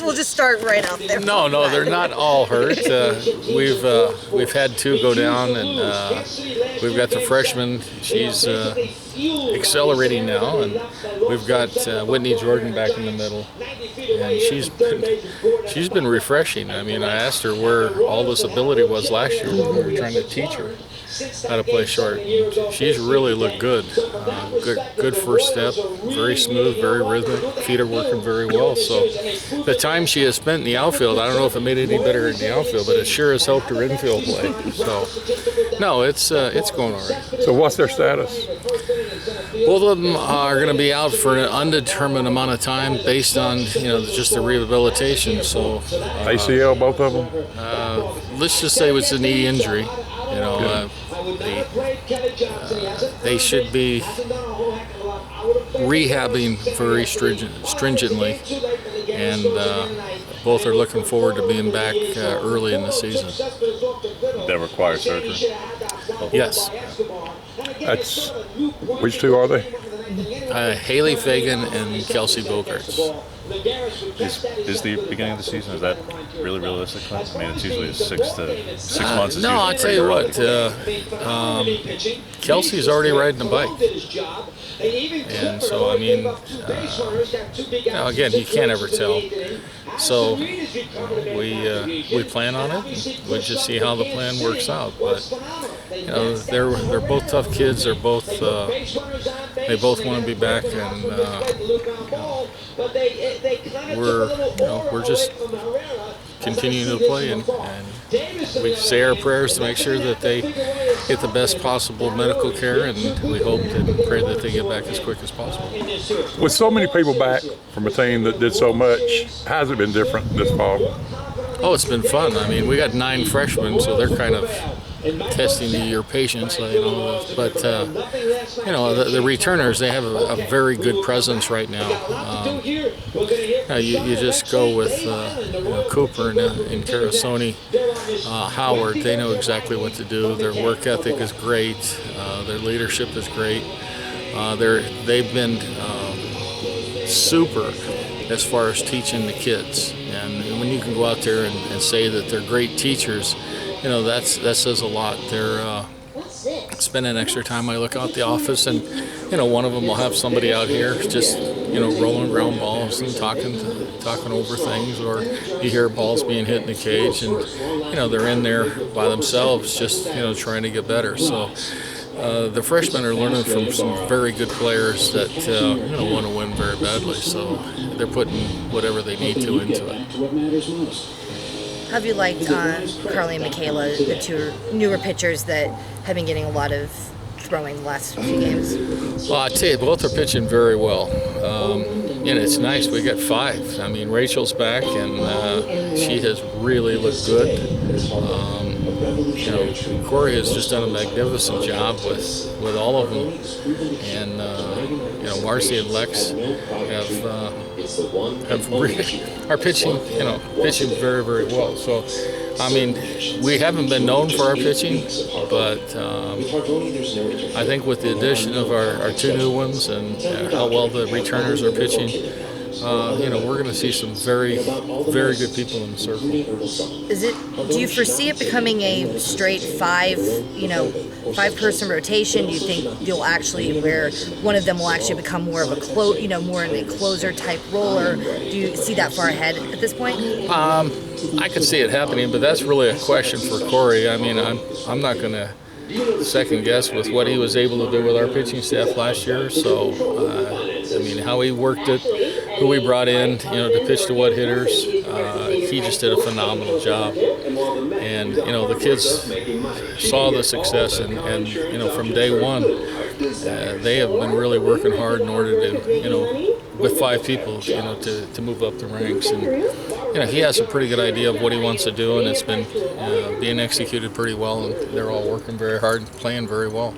We'll just start right out there. No, they're not all hurt. We've had 2 go down, and we've got the freshman. She's accelerating now, and we've got Whitney Jordan back in the middle, and she's been refreshing. I mean, I asked her where all this ability was last year when we were trying to teach her how to play short. She's really looked good. Good first step, very smooth, very rhythmic. Feet are working very well. So the time she has spent in the outfield, I don't know if it made it any better in the outfield, but it sure has helped her infield play. So no, it's going all right. So what's their status? Both of them are going to be out for an undetermined amount of time based on just the rehabilitation. So ACL, both of them. Let's just say it's a knee injury. They should be rehabbing very stringently, and both are looking forward to being back early in the season. That requires surgery? Yes. That's which 2 are they? Haley Fagan and Kelsey Bogarts. Is the beginning of the season, is that really realistic? I mean, it's usually 6 months. No, I'll tell you what. Kelsey's already riding a bike. And so, I mean, again, you can't ever tell. So we plan on it. We'll just see how the plan works out. But they're both tough kids. They both want to be back, and we're just continuing to play, and we say our prayers to make sure that they get the best possible medical care, and we hope and pray that they get back as quick as possible. With so many people back from a team that did so much, how's it been different this fall? Oh, it's been fun. I mean, we got 9 freshmen, so they're kind of testing your patience, but the returners, they have a very good presence right now. You just go with Cooper and Carasoni, Howard. They know exactly what to do. Their work ethic is great. Their leadership is great. They've been super as far as teaching the kids, and when you can go out there and say that they're great teachers, that says a lot. They're spending extra time. I look out the office, and one of them will have somebody out here just rolling ground balls and talking over things, or you hear balls being hit in the cage, and they're in there by themselves just trying to get better. So the freshmen are learning from some very good players that want to win very badly. So they're putting whatever they need to into it. How have you liked Carly and Michaela, the 2 newer pitchers that have been getting a lot of throwing the last few games? Well, I tell you, both are pitching very well. It's nice. We got 5. I mean, Rachel's back, and she has really looked good. Corey has just done a magnificent job with all of them, and Marcy and Lex are pitching very, very well. So, I mean, we haven't been known for our pitching, but I think with the addition of our 2 new ones and how well the returners are pitching, we're going to see some very, very good people in the circle. Do you foresee it becoming a straight 5-person rotation? Do you think you'll actually, where one of them will actually become more of a more in a closer type role, or do you see that far ahead at this point? I could see it happening, but that's really a question for Corey. I mean, I'm not going to second guess with what he was able to do with our pitching staff last year. So, how he worked it, who we brought in, to pitch to what hitters, he just did a phenomenal job. And, the kids saw the success, and from day one, they have been really working hard in order to, with 5 people, to move up the ranks. And, he has a pretty good idea of what he wants to do, and it's been being executed pretty well, and they're all working very hard and playing very well.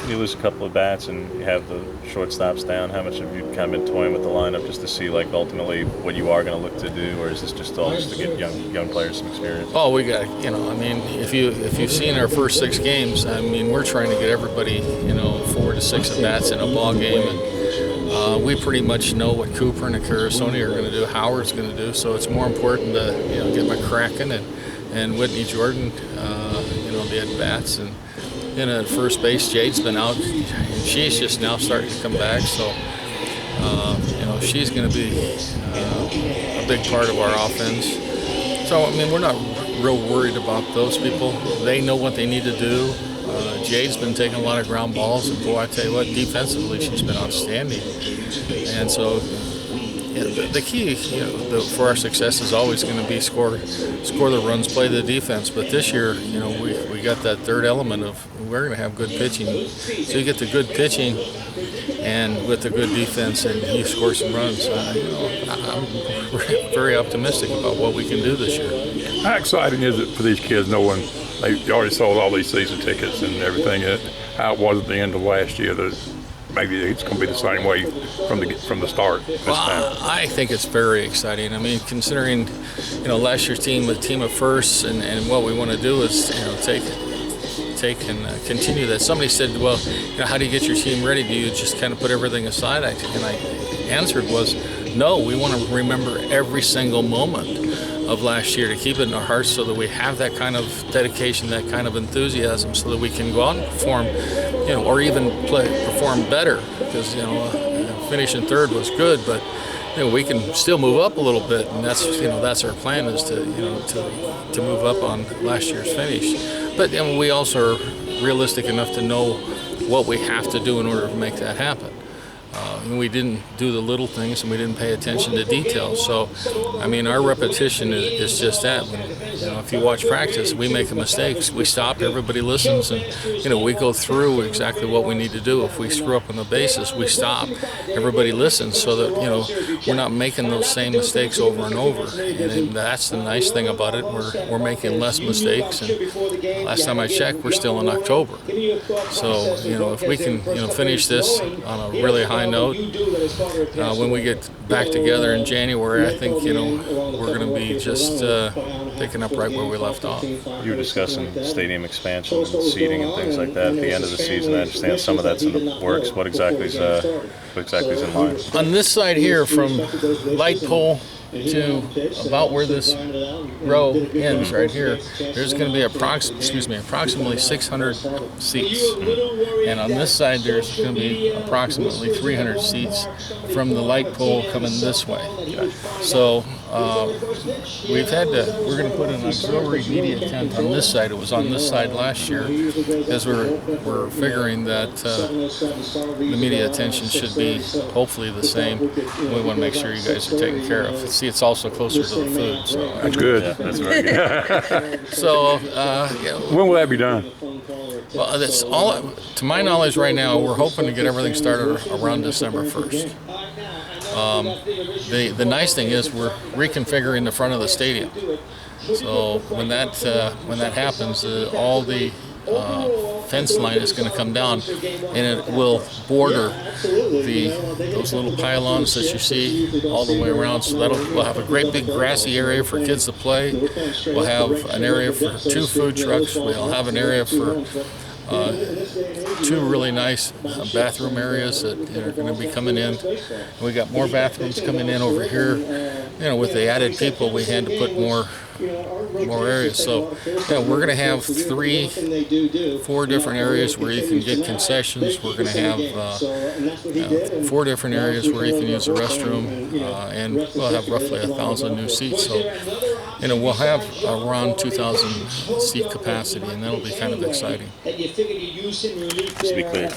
You lose a couple of bats and you have the shortstops down. How much have you kind of been toying with the lineup just to see, ultimately what you are going to look to do, or is this just all just to get young players some experience? Oh, we got, if you've seen our first 6 games, we're trying to get everybody, 4 to 6 at bats in a ball game, and We pretty much know what Cooper and Akarasoni are going to do, Howard's going to do, so it's more important to get McCracken and Whitney Jordan, the at-bats. And at first base, Jade's been out. She's just now starting to come back, so she's going to be a big part of our offense. So, we're not real worried about those people. They know what they need to do. Jade's been taking a lot of ground balls, and boy, I tell you what, defensively she's been outstanding. And so, the key, for our success is always going to be score the runs, play the defense. But this year, we got that third element of we're going to have good pitching. So you get the good pitching, and with the good defense, and you score some runs. I'm very optimistic about what we can do this year. How exciting is it for these kids knowing they already sold all these season tickets and everything? How it was at the end of last year, that maybe it's going to be the same way from the start this time? I think it's very exciting. Considering last year's team, a team of firsts, and what we want to do is take and continue that. Somebody said, well, how do you get your team ready? Do you just kind of put everything aside? And I answered was, no, we want to remember every single moment of last year, to keep it in our hearts, so that we have that kind of dedication, that kind of enthusiasm, so that we can go out and perform, or even perform better. Because finishing third was good, but we can still move up a little bit, and that's our plan, is to move up on last year's finish. But we also are realistic enough to know what we have to do in order to make that happen. And we didn't do the little things, and we didn't pay attention to details. So, our repetition is just that. If you watch practice, we make mistakes. We stop, everybody listens, and we go through exactly what we need to do. If we screw up on the bases, we stop, everybody listens, so that we're not making those same mistakes over and over. And that's the nice thing about it. We're making less mistakes. And last time I checked, we're still in October. So if we can finish this on a really high note, when we get back together in January, I think we're going to be just picking up right where we left off. You were discussing stadium expansion and seating and things like that at the end of the season. I understand some of that's in the works. What exactly is in line? On this side here, from light pole to about where this row ends right here, there's going to be approximately 600 seats. And on this side, there's going to be approximately 300 seats from the light pole coming this way. So we're going to put an auxiliary media tent on this side. It was on this side last year, as we're figuring that the media attention should be hopefully the same. We want to make sure you guys are taken care of. See, it's also closer to the food. So that's good. Yeah, that's very good. So, when will that be done? Well, that's all. To my knowledge, right now, we're hoping to get everything started around December 1st. The nice thing is we're reconfiguring the front of the stadium. So when that happens, all the fence line is going to come down, and it will border those little pylons that you see all the way around. So we'll have a great big grassy area for kids to play. We'll have an area for 2 food trucks. We'll have an area for 2 really nice bathroom areas that are going to be coming in. And we got more bathrooms coming in over here. With the added people, we had to put more areas. So we're going to have 4 different areas where you can get concessions. We're going to have 4 different areas where you can use the restroom, and we'll have roughly 1,000 new seats. So we'll have around 2,000 seat capacity, and that'll be kind of exciting. Just to be clear,